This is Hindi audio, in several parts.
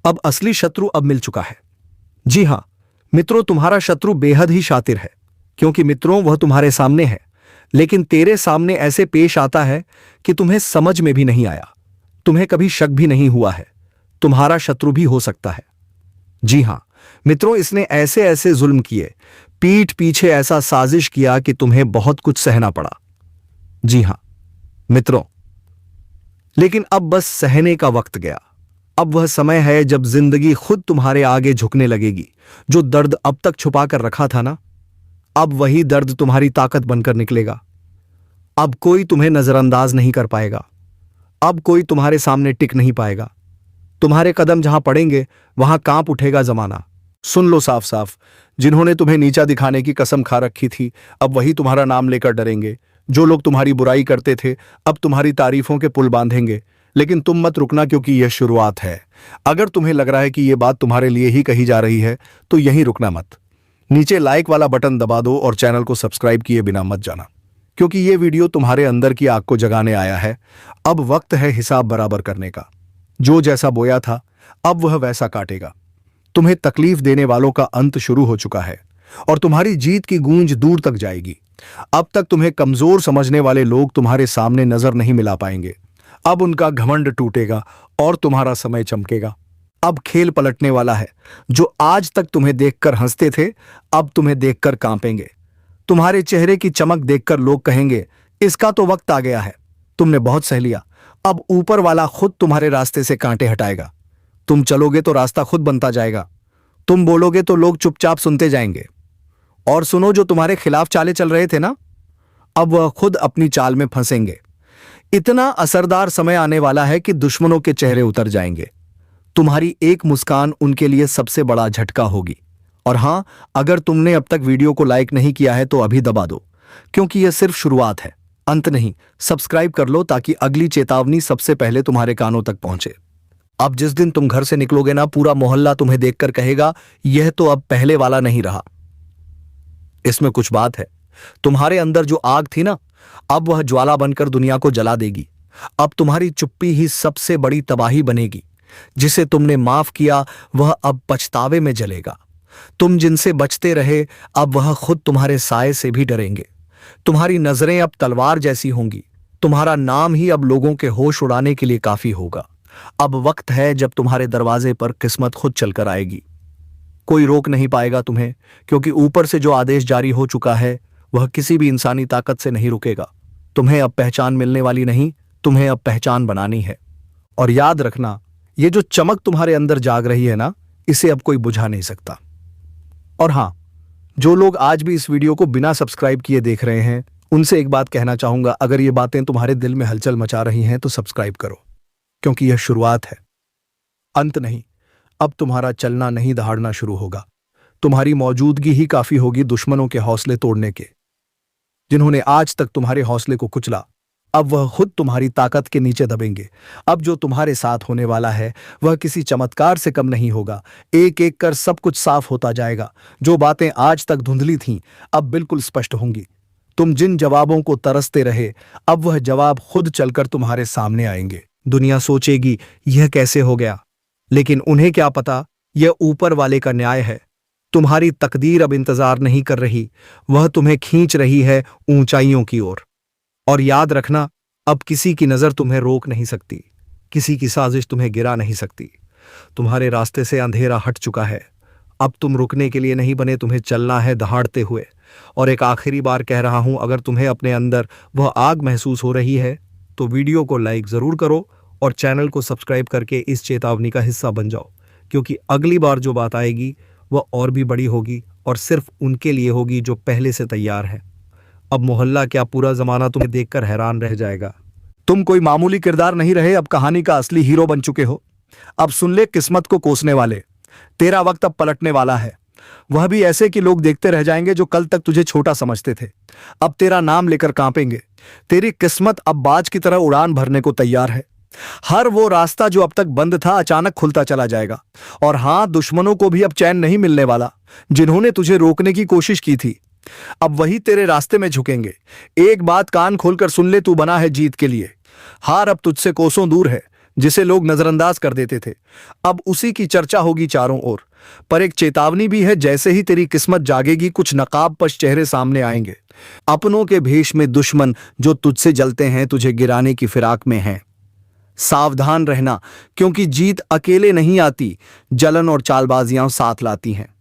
अब असली शत्रु अब मिल चुका है। जी हां मित्रों, तुम्हारा शत्रु बेहद ही शातिर है, क्योंकि मित्रों वह तुम्हारे सामने है, लेकिन तेरे सामने ऐसे पेश आता है कि तुम्हें समझ में भी नहीं आया, तुम्हें कभी शक भी नहीं हुआ है तुम्हारा शत्रु भी हो सकता है। जी हां मित्रों, इसने ऐसे ऐसे जुल्म किए, पीठ पीछे ऐसा साजिश किया कि तुम्हें बहुत कुछ सहना पड़ा। जी हां मित्रों, लेकिन अब बस सहने का वक्त गया। अब वह समय है जब जिंदगी खुद तुम्हारे आगे झुकने लगेगी। जो दर्द अब तक छुपा कर रखा था ना, अब वही दर्द तुम्हारी ताकत बनकर निकलेगा। अब कोई तुम्हें नजरअंदाज नहीं कर पाएगा, अब कोई तुम्हारे सामने टिक नहीं पाएगा। तुम्हारे कदम जहां पड़ेंगे वहां कांप उठेगा जमाना। सुन लो साफ साफ, जिन्होंने तुम्हें नीचा दिखाने की कसम खा रखी थी, अब वही तुम्हारा नाम लेकर डरेंगे। जो लोग तुम्हारी बुराई करते थे, अब तुम्हारी तारीफों के पुल बांधेंगे। लेकिन तुम मत रुकना, क्योंकि यह शुरुआत है। अगर तुम्हें लग रहा है कि यह बात तुम्हारे लिए ही कही जा रही है, तो यहीं रुकना मत। नीचे लाइक वाला बटन दबा दो और चैनल को सब्सक्राइब किए बिना मत जाना, क्योंकि यह वीडियो तुम्हारे अंदर की आग को जगाने आया है। अब वक्त है हिसाब बराबर करने का। जो जैसा बोया था, अब वह वैसा काटेगा। तुम्हें तकलीफ देने वालों का अंत शुरू हो चुका है और तुम्हारी जीत की गूंज दूर तक जाएगी। अब तक तुम्हें कमजोर समझने वाले लोग तुम्हारे सामने नजर नहीं मिला पाएंगे। अब उनका घमंड टूटेगा और तुम्हारा समय चमकेगा। अब खेल पलटने वाला है। जो आज तक तुम्हें देखकर हंसते थे, अब तुम्हें देखकर कांपेंगे। तुम्हारे चेहरे की चमक देखकर लोग कहेंगे, इसका तो वक्त आ गया है। तुमने बहुत सह लिया, अब ऊपर वाला खुद तुम्हारे रास्ते से कांटे हटाएगा। तुम चलोगे तो रास्ता खुद बनता जाएगा। तुम बोलोगे तो लोग चुपचाप सुनते जाएंगे। और सुनो, जो तुम्हारे खिलाफ चालें चल रहे थे ना, अब वह खुद अपनी चाल में फंसेंगे। इतना असरदार समय आने वाला है कि दुश्मनों के चेहरे उतर जाएंगे। तुम्हारी एक मुस्कान उनके लिए सबसे बड़ा झटका होगी। और हां, अगर तुमने अब तक वीडियो को लाइक नहीं किया है तो अभी दबा दो, क्योंकि यह सिर्फ शुरुआत है, अंत नहीं। सब्सक्राइब कर लो ताकि अगली चेतावनी सबसे पहले तुम्हारे कानों तक पहुंचे। अब जिस दिन तुम घर से निकलोगे ना, पूरा मोहल्ला तुम्हें देखकर कहेगा, यह तो अब पहले वाला नहीं रहा। इसमें कुछ बात है। तुम्हारे अंदर जो आग थी ना, अब वह ज्वाला बनकर दुनिया को जला देगी। अब तुम्हारी चुप्पी ही सबसे बड़ी तबाही बनेगी। जिसे तुमने माफ किया, वह अब पछतावे में जलेगा। तुम जिनसे बचते रहे, अब वह खुद तुम्हारे साए से भी डरेंगे। तुम्हारी नजरें अब तलवार जैसी होंगी। तुम्हारा नाम ही अब लोगों के होश उड़ाने के लिए काफी होगा। अब वक्त है जब तुम्हारे दरवाजे पर किस्मत खुद चलकर आएगी। कोई रोक नहीं पाएगा तुम्हें, क्योंकि ऊपर से जो आदेश जारी हो चुका है, वह किसी भी इंसानी ताकत से नहीं रुकेगा। तुम्हें अब पहचान मिलने वाली नहीं, तुम्हें अब पहचान बनानी है। और याद रखना, ये जो चमक तुम्हारे अंदर जाग रही है ना, इसे अब कोई बुझा नहीं सकता। और हां, जो लोग आज भी इस वीडियो को बिना सब्सक्राइब किए देख रहे हैं, उनसे एक बात कहना चाहूंगा, अगर ये बातें तुम्हारे दिल में हलचल मचा रही हैं तो सब्सक्राइब करो, क्योंकि यह शुरुआत है, अंत नहीं। अब तुम्हारा चलना नहीं दहाड़ना शुरू होगा। तुम्हारी मौजूदगी ही काफी होगी दुश्मनों के हौसले तोड़ने के। जिन्होंने आज तक तुम्हारे हौसले को कुचला, अब वह खुद तुम्हारी ताकत के नीचे दबेंगे। अब जो तुम्हारे साथ होने वाला है, वह किसी चमत्कार से कम नहीं होगा। एक एक कर सब कुछ साफ होता जाएगा। जो बातें आज तक धुंधली थीं, अब बिल्कुल स्पष्ट होंगी। तुम जिन जवाबों को तरसते रहे, अब वह जवाब खुद चलकर तुम्हारे सामने आएंगे। दुनिया सोचेगी, यह कैसे हो गया, लेकिन उन्हें क्या पता, यह ऊपर वाले का न्याय है। तुम्हारी तकदीर अब इंतजार नहीं कर रही, वह तुम्हें खींच रही है ऊंचाइयों की ओर। और याद रखना, अब किसी की नजर तुम्हें रोक नहीं सकती, किसी की साजिश तुम्हें गिरा नहीं सकती। तुम्हारे रास्ते से अंधेरा हट चुका है। अब तुम रुकने के लिए नहीं बने, तुम्हें चलना है दहाड़ते हुए। और एक आखिरी बार कह रहा हूं, अगर तुम्हें अपने अंदर वह आग महसूस हो रही है, तो वीडियो को लाइक जरूर करो और चैनल को सब्सक्राइब करके इस चेतावनी का हिस्सा बन जाओ, क्योंकि अगली बार जो बात आएगी वह और भी बड़ी होगी, और सिर्फ उनके लिए होगी जो पहले से तैयार है। अब मोहल्ला क्या, पूरा जमाना तुम्हें देखकर हैरान रह जाएगा। तुम कोई मामूली किरदार नहीं रहे, अब कहानी का असली हीरो बन चुके हो। अब सुन ले किस्मत को कोसने वाले, तेरा वक्त अब पलटने वाला है। वह भी ऐसे कि लोग देखते रह जाएंगे जो कल तक तुझे छोटा समझते थे, अब तेरा नाम लेकर कांपेंगे। तेरी किस्मत अब बाज की तरह उड़ान भरने को तैयार है। हर वो रास्ता जो अब तक बंद था, अचानक खुलता चला जाएगा। और हां, दुश्मनों को भी अब चैन नहीं मिलने वाला। जिन्होंने तुझे रोकने की कोशिश की थी, अब वही तेरे रास्ते में झुकेंगे। एक बात कान खोलकर सुन ले, तू बना है जीत के लिए। हार अब तुझसे कोसों दूर है, जिसे लोग नजरअंदाज कर देते थे, अब उसी की चर्चा होगी चारों ओर। पर एक चेतावनी भी है, जैसे ही तेरी किस्मत जागेगी कुछ नकाबपोश चेहरे सामने आएंगे, अपनों के भेष में दुश्मन जो तुझसे जलते हैं, तुझे गिराने की फिराक में हैं। सावधान रहना, क्योंकि जीत अकेले नहीं आती, जलन और चालबाजियां साथ लाती हैं।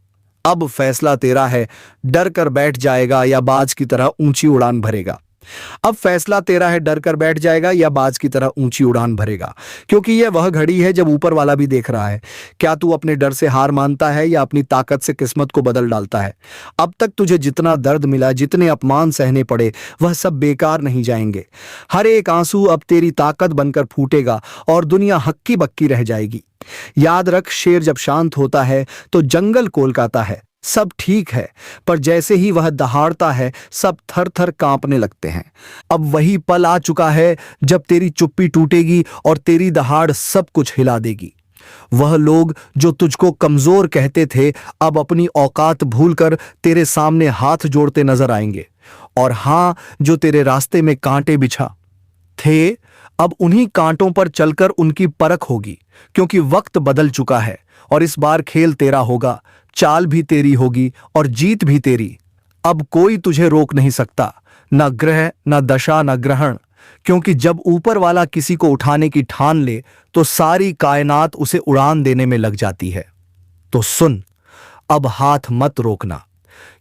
अब फैसला तेरा है, डर कर बैठ जाएगा या बाज की तरह ऊंची उड़ान भरेगा। अब फैसला तेरा है, डर कर बैठ जाएगा या बाज की तरह ऊंची उड़ान भरेगा, क्योंकि यह वह घड़ी है जब ऊपर वाला भी देख रहा है। क्या तू अपने डर से हार मानता है या अपनी ताकत से किस्मत को बदल डालता है? अब तक तुझे जितना दर्द मिला, जितने अपमान सहने पड़े, वह सब बेकार नहीं जाएंगे। हर एक आंसू अब तेरी ताकत बनकर फूटेगा और दुनिया हक्की बक्की रह जाएगी। याद रख, शेर जब शांत होता है तो जंगल कोलकाता है। सब ठीक है, पर जैसे ही वह दहाड़ता है सब थर थर कांपने लगते हैं। अब वही पल आ चुका है जब तेरी चुप्पी टूटेगी और तेरी दहाड़ सब कुछ हिला देगी। वह लोग जो तुझको कमजोर कहते थे, अब अपनी औकात भूलकर तेरे सामने हाथ जोड़ते नजर आएंगे। और हां, जो तेरे रास्ते में कांटे बिछा थे, अब उन्हीं कांटों पर चलकर उनकी परख होगी, क्योंकि वक्त बदल चुका है और इस बार खेल तेरा होगा। चाल भी तेरी होगी और जीत भी तेरी। अब कोई तुझे रोक नहीं सकता, न ग्रह, न दशा, न ग्रहण, क्योंकि जब ऊपर वाला किसी को उठाने की ठान ले तो सारी कायनात उसे उड़ान देने में लग जाती है। तो सुन, अब हाथ मत रोकना,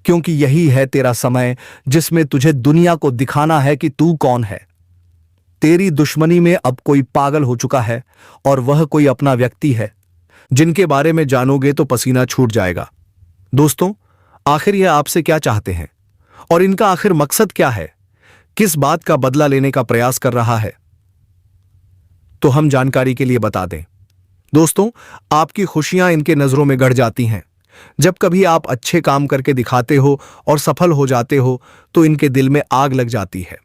क्योंकि यही है तेरा समय जिसमें तुझे दुनिया को दिखाना है कि तू कौन है। तेरी दुश्मनी में अब कोई पागल हो चुका है और वह कोई अपना व्यक्ति है जिनके बारे में जानोगे तो पसीना छूट जाएगा। दोस्तों, आखिर यह आपसे क्या चाहते हैं और इनका आखिर मकसद क्या है? किस बात का बदला लेने का प्रयास कर रहा है? तो हम जानकारी के लिए बता दें। दोस्तों, आपकी खुशियां इनके नजरों में गड़ जाती हैं। जब कभी आप अच्छे काम करके दिखाते हो और सफल हो जाते हो तो इनके दिल में आग लग जाती है।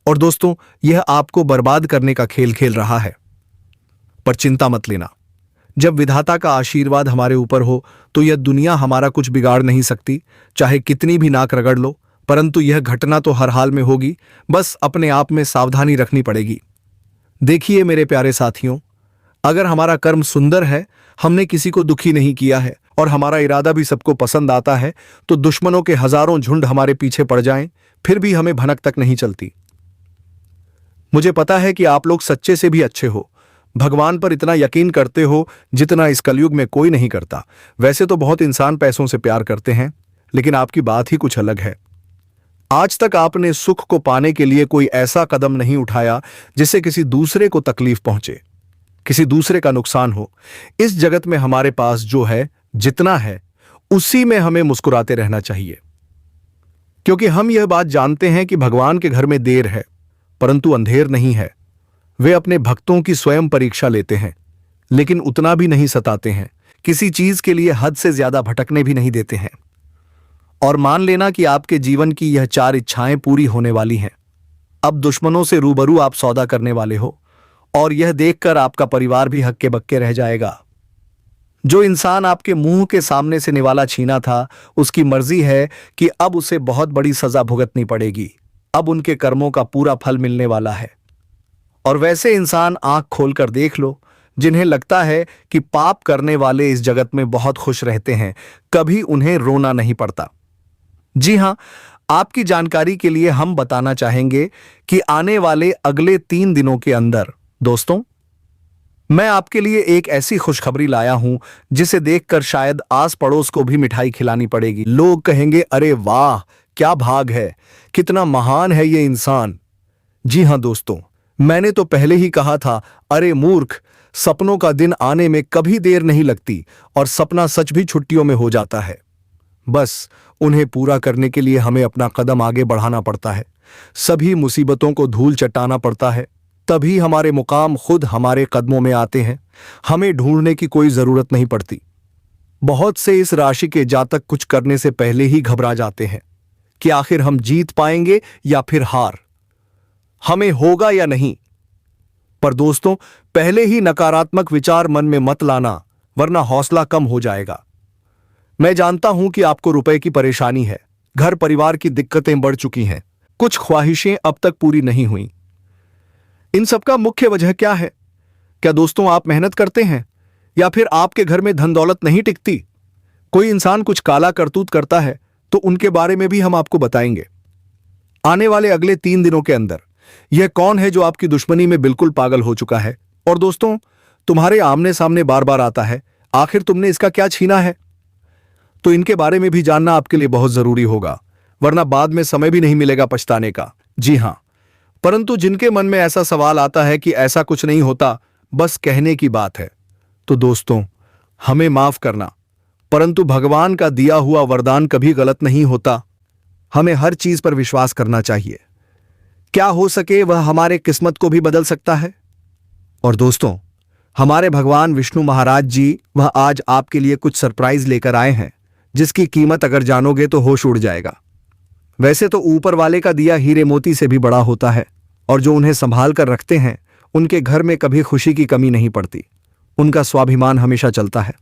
और दोस्तों, यह आपको बर्बाद करने का खेल खेल रहा है। पर चिंता मत लेना, जब विधाता का आशीर्वाद हमारे ऊपर हो तो यह दुनिया हमारा कुछ बिगाड़ नहीं सकती, चाहे कितनी भी नाक रगड़ लो। परंतु यह घटना तो हर हाल में होगी, बस अपने आप में सावधानी रखनी पड़ेगी। देखिए मेरे प्यारे साथियों, अगर हमारा कर्म सुंदर है, हमने किसी को दुखी नहीं किया है और हमारा इरादा भी सबको पसंद आता है, तो दुश्मनों के हजारों झुंड हमारे पीछे पड़ जाएं, फिर भी हमें भनक तक नहीं चलती। मुझे पता है कि आप लोग सच्चे से भी अच्छे हो, भगवान पर इतना यकीन करते हो जितना इस कलयुग में कोई नहीं करता। वैसे तो बहुत इंसान पैसों से प्यार करते हैं, लेकिन आपकी बात ही कुछ अलग है। आज तक आपने सुख को पाने के लिए कोई ऐसा कदम नहीं उठाया जिससे किसी दूसरे को तकलीफ पहुंचे, किसी दूसरे का नुकसान हो। इस जगत में हमारे पास जो है, जितना है, उसी में हमें मुस्कुराते रहना चाहिए, क्योंकि हम यह बात जानते हैं कि भगवान के घर में देर है परंतु अंधेर नहीं है। वे अपने भक्तों की स्वयं परीक्षा लेते हैं, लेकिन उतना भी नहीं सताते हैं। किसी चीज के लिए हद से ज्यादा भटकने भी नहीं देते हैं। और मान लेना कि आपके जीवन की यह 4 इच्छाएं पूरी होने वाली हैं। अब दुश्मनों से रूबरू आप सौदा करने वाले हो और यह देखकर आपका परिवार भी हक्के बक्के रह जाएगा। जो इंसान आपके मुंह के सामने से निवाला छीना था, उसकी मर्जी है कि अब उसे बहुत बड़ी सजा भुगतनी पड़ेगी। अब उनके कर्मों का पूरा फल मिलने वाला है। और वैसे इंसान आंख खोलकर देख लो जिन्हें लगता है कि पाप करने वाले इस जगत में बहुत खुश रहते हैं, कभी उन्हें रोना नहीं पड़ता। जी हां, आपकी जानकारी के लिए हम बताना चाहेंगे कि आने वाले अगले 3 दिनों के अंदर दोस्तों, मैं आपके लिए एक ऐसी खुशखबरी लाया हूं जिसे देखकर शायद आस पड़ोस को भी मिठाई खिलानी पड़ेगी। लोग कहेंगे, अरे वाह, क्या भाग है, कितना महान है ये इंसान। जी हां दोस्तों, मैंने तो पहले ही कहा था, अरे मूर्ख, सपनों का दिन आने में कभी देर नहीं लगती और सपना सच भी छुट्टियों में हो जाता है। बस उन्हें पूरा करने के लिए हमें अपना कदम आगे बढ़ाना पड़ता है, सभी मुसीबतों को धूल चटाना पड़ता है, तभी हमारे मुकाम खुद हमारे कदमों में आते हैं। हमें ढूंढने की कोई जरूरत नहीं पड़ती। बहुत से इस राशि के जातक कुछ करने से पहले ही घबरा जाते हैं कि आखिर हम जीत पाएंगे या फिर हार, हमें होगा या नहीं। पर दोस्तों, पहले ही नकारात्मक विचार मन में मत लाना, वरना हौसला कम हो जाएगा। मैं जानता हूं कि आपको रुपए की परेशानी है, घर परिवार की दिक्कतें बढ़ चुकी हैं, कुछ ख्वाहिशें अब तक पूरी नहीं हुई। इन सबका मुख्य वजह क्या है? क्या दोस्तों आप मेहनत करते हैं या फिर आपके घर में धन दौलत नहीं टिकती? कोई इंसान कुछ काला करतूत करता है तो उनके बारे में भी हम आपको बताएंगे। आने वाले अगले 3 दिनों के अंदर यह कौन है जो आपकी दुश्मनी में बिल्कुल पागल हो चुका है और दोस्तों तुम्हारे आमने सामने बार बार आता है, आखिर तुमने इसका क्या छीना है? तो इनके बारे में भी जानना आपके लिए बहुत जरूरी होगा, वरना बाद में समय भी नहीं मिलेगा पछताने का। जी हां, परंतु जिनके मन में ऐसा सवाल आता है कि ऐसा कुछ नहीं होता, बस कहने की बात है, तो दोस्तों हमें माफ करना, परंतु भगवान का दिया हुआ वरदान कभी गलत नहीं होता। हमें हर चीज पर विश्वास करना चाहिए। क्या हो सके वह हमारे किस्मत को भी बदल सकता है। और दोस्तों हमारे भगवान विष्णु महाराज जी वह आज आपके लिए कुछ सरप्राइज लेकर आए हैं, जिसकी कीमत अगर जानोगे तो होश उड़ जाएगा। वैसे तो ऊपर वाले का दिया हीरे मोती से भी बड़ा होता है और जो उन्हें संभाल कर रखते हैं उनके घर में कभी खुशी की कमी नहीं पड़ती, उनका स्वाभिमान हमेशा चलता है।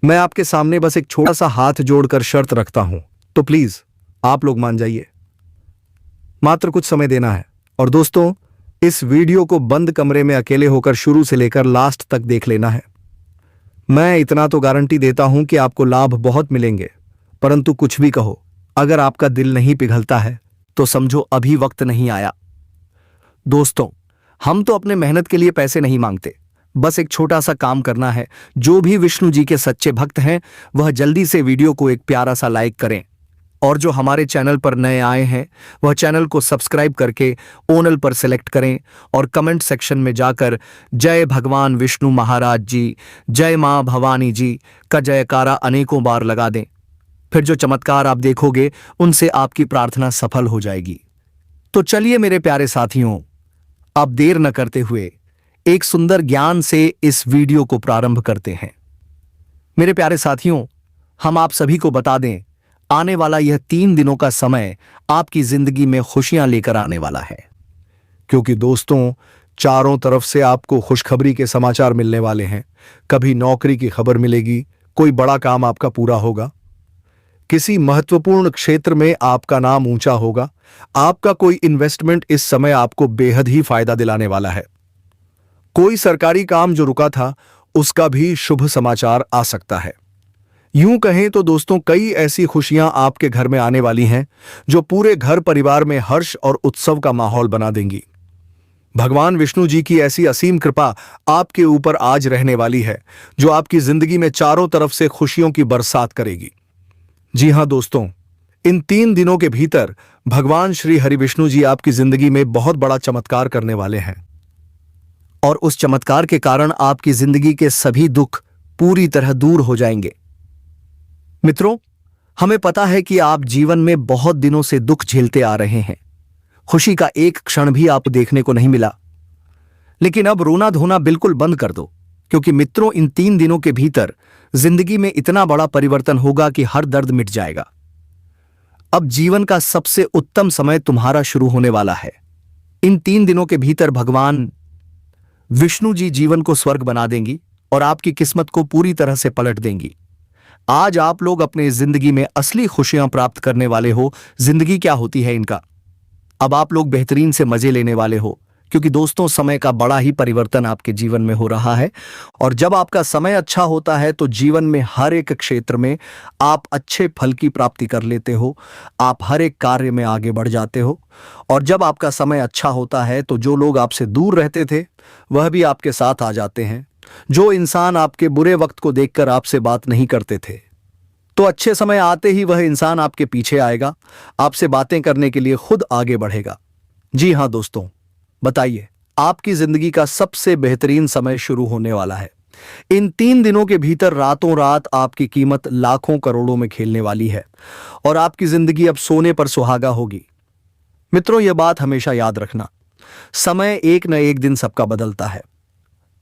मैं आपके सामने बस एक छोटा सा हाथ जोड़कर शर्त रखता हूं, तो प्लीज आप लोग मान जाइए। मात्र कुछ समय देना है और दोस्तों इस वीडियो को बंद कमरे में अकेले होकर शुरू से लेकर लास्ट तक देख लेना है। मैं इतना तो गारंटी देता हूं कि आपको लाभ बहुत मिलेंगे, परंतु कुछ भी कहो, अगर आपका दिल नहीं पिघलता है तो समझो अभी वक्त नहीं आया। दोस्तों हम तो अपने मेहनत के लिए पैसे नहीं मांगते, बस एक छोटा सा काम करना है। जो भी विष्णु जी के सच्चे भक्त हैं वह जल्दी से वीडियो को एक प्यारा सा लाइक करें और जो हमारे चैनल पर नए आए हैं वह चैनल को सब्सक्राइब करके ओनल पर सेलेक्ट करें और कमेंट सेक्शन में जाकर जय भगवान विष्णु महाराज जी, जय मां भवानी जी का जयकारा अनेकों बार लगा दें। फिर जो चमत्कार आप देखोगे उनसे आपकी प्रार्थना सफल हो जाएगी। तो चलिए मेरे प्यारे साथियों, अब देर न करते हुए एक सुंदर ज्ञान से इस वीडियो को प्रारंभ करते हैं। मेरे प्यारे साथियों, हम आप सभी को बता दें, आने वाला यह 3 दिनों का समय आपकी जिंदगी में खुशियां लेकर आने वाला है, क्योंकि दोस्तों चारों तरफ से आपको खुशखबरी के समाचार मिलने वाले हैं। कभी नौकरी की खबर मिलेगी, कोई बड़ा काम आपका पूरा होगा, किसी महत्वपूर्ण क्षेत्र में आपका नाम ऊंचा होगा, आपका कोई इन्वेस्टमेंट इस समय आपको बेहद ही फायदा दिलाने वाला है। कोई सरकारी काम जो रुका था उसका भी शुभ समाचार आ सकता है। यूं कहें तो दोस्तों कई ऐसी खुशियां आपके घर में आने वाली हैं जो पूरे घर परिवार में हर्ष और उत्सव का माहौल बना देंगी। भगवान विष्णु जी की ऐसी असीम कृपा आपके ऊपर आज रहने वाली है जो आपकी जिंदगी में चारों तरफ से खुशियों की बरसात करेगी। जी हां दोस्तों, इन 3 दिनों के भीतर भगवान श्री हरि विष्णु जी आपकी जिंदगी में बहुत बड़ा चमत्कार करने वाले हैं और उस चमत्कार के कारण आपकी जिंदगी के सभी दुख पूरी तरह दूर हो जाएंगे। मित्रों, हमें पता है कि आप जीवन में बहुत दिनों से दुख झेलते आ रहे हैं, खुशी का एक क्षण भी आपको देखने को नहीं मिला। लेकिन अब रोना धोना बिल्कुल बंद कर दो, क्योंकि मित्रों इन 3 दिनों के भीतर जिंदगी में इतना बड़ा परिवर्तन होगा कि हर दर्द मिट जाएगा। अब जीवन का सबसे उत्तम समय तुम्हारा शुरू होने वाला है। इन 3 दिनों के भीतर भगवान विष्णु जी जीवन को स्वर्ग बना देंगी और आपकी किस्मत को पूरी तरह से पलट देंगी। आज आप लोग अपने जिंदगी में असली खुशियां प्राप्त करने वाले हो। जिंदगी क्या होती है इनका, अब आप लोग बेहतरीन से मजे लेने वाले हो, क्योंकि दोस्तों समय का बड़ा ही परिवर्तन आपके जीवन में हो रहा है। और जब आपका समय अच्छा होता है तो जीवन में हर एक क्षेत्र में आप अच्छे फल की प्राप्ति कर लेते हो, आप हर एक कार्य में आगे बढ़ जाते हो। और जब आपका समय अच्छा होता है तो जो लोग आपसे दूर रहते थे वह भी आपके साथ आ जाते हैं। जो इंसान आपके बुरे वक्त को देखकर आपसे बात नहीं करते थे, तो अच्छे समय आते ही वह इंसान आपके पीछे आएगा, आपसे बातें करने के लिए खुद आगे बढ़ेगा। जी हां दोस्तों, बताइए, आपकी जिंदगी का सबसे बेहतरीन समय शुरू होने वाला है। इन 3 दिनों के भीतर रातों रात आपकी कीमत लाखों करोड़ों में खेलने वाली है और आपकी जिंदगी अब सोने पर सुहागा होगी। मित्रों, यह बात हमेशा याद रखना, समय एक न एक दिन सबका बदलता है।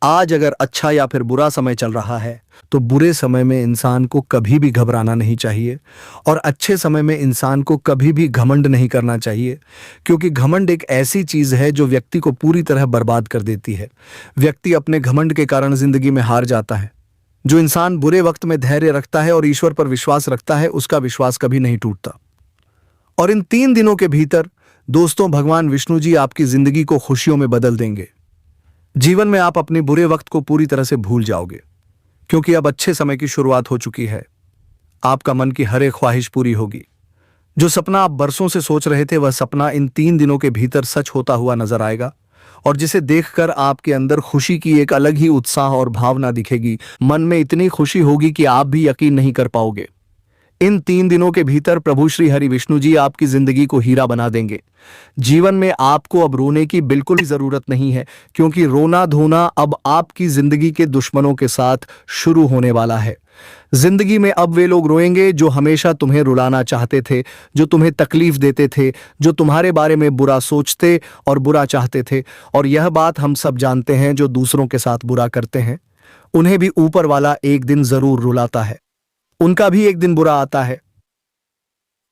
आज अगर अच्छा या फिर बुरा समय चल रहा है तो बुरे समय में इंसान को कभी भी घबराना नहीं चाहिए और अच्छे समय में इंसान को कभी भी घमंड नहीं करना चाहिए, क्योंकि घमंड एक ऐसी चीज है जो व्यक्ति को पूरी तरह बर्बाद कर देती है। व्यक्ति अपने घमंड के कारण जिंदगी में हार जाता है। जो इंसान बुरे वक्त में धैर्य रखता है और ईश्वर पर विश्वास रखता है उसका विश्वास कभी नहीं टूटता। और इन 3 दिनों के भीतर दोस्तों भगवान विष्णु जी आपकी जिंदगी को खुशियों में बदल देंगे। जीवन में आप अपने बुरे वक्त को पूरी तरह से भूल जाओगे, क्योंकि अब अच्छे समय की शुरुआत हो चुकी है। आपका मन की हर एक ख्वाहिश पूरी होगी। जो सपना आप बरसों से सोच रहे थे, वह सपना इन 3 दिनों के भीतर सच होता हुआ नजर आएगा, और जिसे देखकर आपके अंदर खुशी की एक अलग ही उत्साह और भावना दिखेगी। मन में इतनी खुशी होगी कि आप भी यकीन नहीं कर पाओगे। इन 3 दिनों के भीतर प्रभु श्री हरि विष्णु जी आपकी जिंदगी को हीरा बना देंगे। जीवन में आपको अब रोने की बिल्कुल भी जरूरत नहीं है, क्योंकि रोना धोना अब आपकी जिंदगी के दुश्मनों के साथ शुरू होने वाला है। जिंदगी में अब वे लोग रोएंगे जो हमेशा तुम्हें रुलाना चाहते थे, जो तुम्हें तकलीफ देते थे, जो तुम्हारे बारे में बुरा सोचते और बुरा चाहते थे। और यह बात हम सब जानते हैं, जो दूसरों के साथ बुरा करते हैं उन्हें भी ऊपर वाला एक दिन जरूर रुलाता है। उनका भी एक दिन बुरा आता है।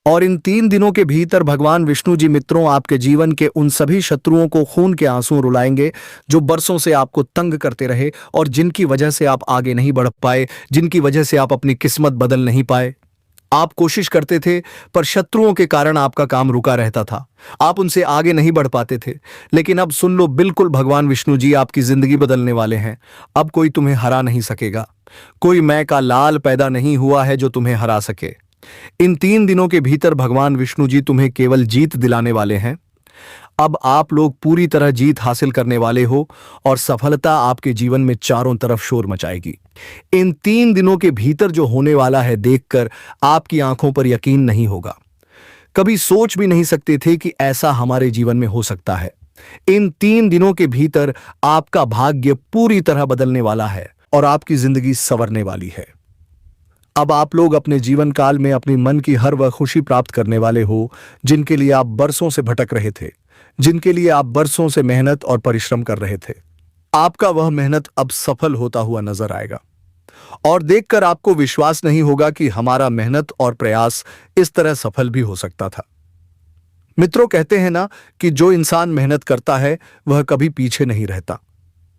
और इन 3 दिनों के भीतर भगवान विष्णु जी मित्रों आपके जीवन के उन सभी शत्रुओं को खून के आंसू रुलाएंगे जो बरसों से आपको तंग करते रहे और जिनकी वजह से आप आगे नहीं बढ़ पाए, जिनकी वजह से आप अपनी किस्मत बदल नहीं पाए। आप कोशिश करते थे, पर शत्रुओं के कारण आपका काम रुका रहता था। आप उनसे आगे नहीं बढ़ पाते थे। लेकिन अब सुन लो, बिल्कुल भगवान विष्णु जी आपकी जिंदगी बदलने वाले हैं। अब कोई तुम्हें हरा नहीं सकेगा। कोई मैं का लाल पैदा नहीं हुआ है जो तुम्हें हरा सके। इन 3 दिनों के भीतर भगवान विष्णु जी तुम्हें केवल जीत दिलाने वाले हैं। अब आप लोग पूरी तरह जीत हासिल करने वाले हो और सफलता आपके जीवन में चारों तरफ शोर मचाएगी। इन 3 दिनों के भीतर जो होने वाला है, देखकर आपकी आंखों पर यकीन नहीं होगा। कभी सोच भी नहीं सकते थे कि ऐसा हमारे जीवन में हो सकता है। इन 3 दिनों के भीतर आपका भाग्य पूरी तरह बदलने वाला है और आपकी जिंदगी संवरने वाली है। अब आप लोग अपने जीवन काल में अपनी मन की हर वह खुशी प्राप्त करने वाले हो जिनके लिए आप बरसों से भटक रहे थे, जिनके लिए आप बरसों से मेहनत और परिश्रम कर रहे थे। आपका वह मेहनत अब सफल होता हुआ नजर आएगा और देखकर आपको विश्वास नहीं होगा कि हमारा मेहनत और प्रयास इस तरह सफल भी हो सकता था। मित्रों, कहते हैं ना कि जो इंसान मेहनत करता है वह कभी पीछे नहीं रहता,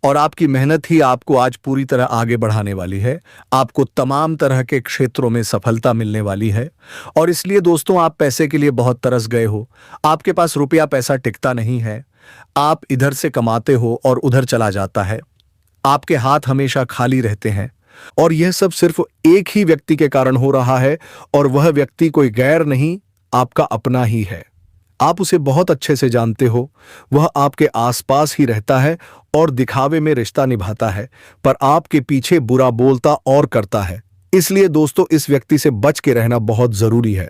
और आपकी मेहनत ही आपको आज पूरी तरह आगे बढ़ाने वाली है। आपको तमाम तरह के क्षेत्रों में सफलता मिलने वाली है। और इसलिए दोस्तों, आप पैसे के लिए बहुत तरस गए हो। आपके पास रुपया पैसा टिकता नहीं है। आप इधर से कमाते हो और उधर चला जाता है। आपके हाथ हमेशा खाली रहते हैं, और यह सब सिर्फ एक ही व्यक्ति के कारण हो रहा है, और वह व्यक्ति कोई गैर नहीं, आपका अपना ही है। आप उसे बहुत अच्छे से जानते हो। वह आपके आसपास ही रहता है और दिखावे में रिश्ता निभाता है, पर आपके पीछे बुरा बोलता और करता है। इसलिए दोस्तों, इस व्यक्ति से बच के रहना बहुत जरूरी है।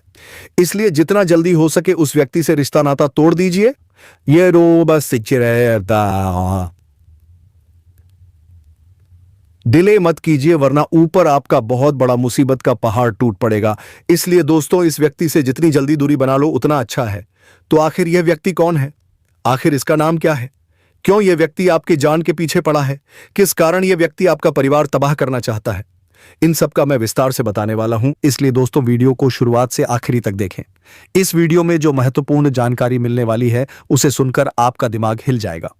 इसलिए जितना जल्दी हो सके उस व्यक्ति से रिश्ता नाता तोड़ दीजिए। ये रो बस डिले मत कीजिए, वरना ऊपर आपका बहुत बड़ा मुसीबत का पहाड़ टूट पड़ेगा। इसलिए दोस्तों, इस व्यक्ति से जितनी जल्दी दूरी बना लो उतना अच्छा है। तो आखिर यह व्यक्ति कौन है? आखिर इसका नाम क्या है? क्यों यह व्यक्ति आपकी जान के पीछे पड़ा है? किस कारण यह व्यक्ति आपका परिवार तबाह करना चाहता है? इन सब का मैं विस्तार से बताने वाला हूं, इसलिए दोस्तों वीडियो को शुरुआत से आखिरी तक देखें। इस वीडियो में जो महत्वपूर्ण जानकारी मिलने वाली है उसे सुनकर आपका दिमाग हिल जाएगा।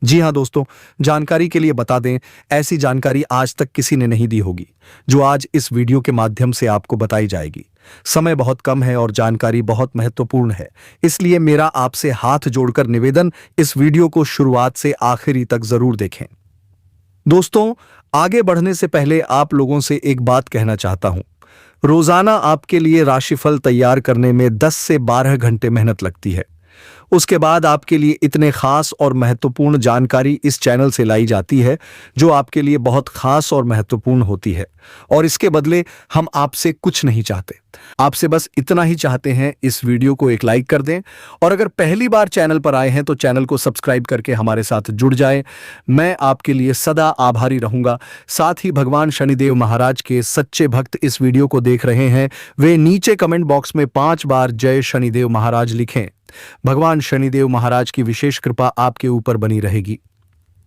जी हां दोस्तों, जानकारी के लिए बता दें, ऐसी जानकारी आज तक किसी ने नहीं दी होगी जो आज इस वीडियो के माध्यम से आपको बताई जाएगी। समय बहुत कम है और जानकारी बहुत महत्वपूर्ण है, इसलिए मेरा आपसे हाथ जोड़कर निवेदन, इस वीडियो को शुरुआत से आखिरी तक जरूर देखें। दोस्तों, आगे बढ़ने से पहले आप लोगों से एक बात कहना चाहता हूं। रोजाना आपके लिए राशिफल तैयार करने में 10 से 12 घंटे मेहनत लगती है। उसके बाद आपके लिए इतने खास और महत्वपूर्ण जानकारी इस चैनल से लाई जाती है जो आपके लिए बहुत खास और महत्वपूर्ण होती है, और इसके बदले हम आपसे कुछ नहीं चाहते। आपसे बस इतना ही चाहते हैं, इस वीडियो को एक लाइक कर दें, और अगर पहली बार चैनल पर आए हैं तो चैनल को सब्सक्राइब करके हमारे साथ जुड़ जाएं। मैं आपके लिए सदा आभारी रहूंगा। साथ ही भगवान शनिदेव महाराज के सच्चे भक्त इस वीडियो को देख रहे हैं, वे नीचे कमेंट बॉक्स में 5 बार जय शनिदेव महाराज लिखें। भगवान शनिदेव महाराज की विशेष कृपा आपके ऊपर बनी रहेगी।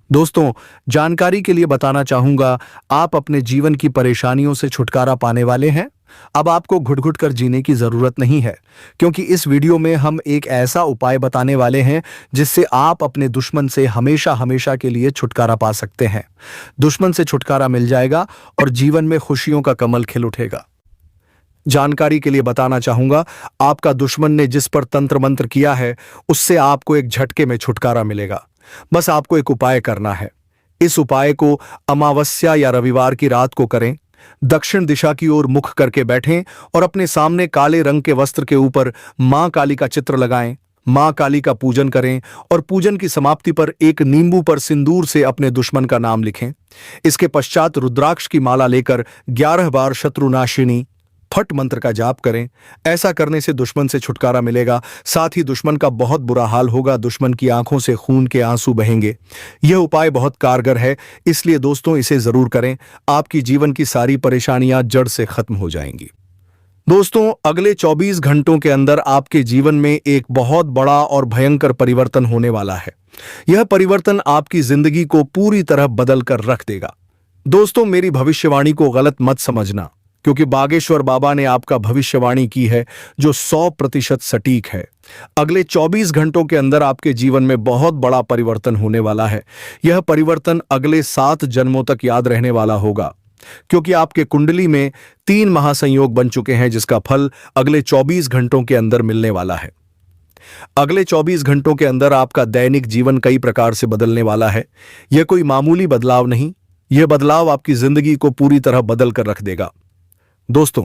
दोस्तों, जानकारी के लिए बताना चाहूंगा, आप अपने जीवन की परेशानियों से छुटकारा पाने वाले हैं। अब आपको घुट-घुट कर जीने की जरूरत नहीं है, क्योंकि इस वीडियो में हम एक ऐसा उपाय बताने वाले हैं जिससे आप अपने दुश्मन से हमेशा हमेशा के लिए छुटकारा पा सकते हैं। दुश्मन से छुटकारा मिल जाएगा और जीवन में खुशियों का कमल खिल उठेगा। जानकारी के लिए बताना चाहूंगा, आपका दुश्मन ने जिस पर तंत्र मंत्र किया है उससे आपको एक झटके में छुटकारा मिलेगा। बस आपको एक उपाय करना है। इस उपाय को अमावस्या या रविवार की रात को करें। दक्षिण दिशा की ओर मुख करके बैठें और अपने सामने काले रंग के वस्त्र के ऊपर मां काली का चित्र लगाएं। मां काली का पूजन करें और पूजन की समाप्ति पर एक नींबू पर सिंदूर से अपने दुश्मन का नाम लिखें। इसके पश्चात रुद्राक्ष की माला लेकर 11 बार शत्रुनाशिनी फट मंत्र का जाप करें। ऐसा करने से दुश्मन से छुटकारा मिलेगा, साथ ही दुश्मन का बहुत बुरा हाल होगा। दुश्मन की आंखों से खून के आंसू बहेंगे। यह उपाय बहुत कारगर है, इसलिए दोस्तों इसे जरूर करें। आपकी जीवन की सारी परेशानियां जड़ से खत्म हो जाएंगी। दोस्तों, अगले 24 घंटों के अंदर आपके जीवन में एक बहुत बड़ा और भयंकर परिवर्तन होने वाला है। यह परिवर्तन आपकी जिंदगी को पूरी तरह बदल कर रख देगा। दोस्तों, मेरी भविष्यवाणी को गलत मत समझना, क्योंकि बागेश्वर बाबा ने आपका भविष्यवाणी की है जो 100% सटीक है। अगले 24 घंटों के अंदर आपके जीवन में बहुत बड़ा परिवर्तन होने वाला है। यह परिवर्तन अगले 7 जन्मों तक याद रहने वाला होगा, क्योंकि आपके कुंडली में 3 महासंयोग बन चुके हैं, जिसका फल अगले 24 घंटों के अंदर मिलने वाला है। अगले 24 घंटों के अंदर आपका दैनिक जीवन कई प्रकार से बदलने वाला है। यह कोई मामूली बदलाव नहीं, यह बदलाव आपकी जिंदगी को पूरी तरह बदल कर रख देगा। दोस्तों,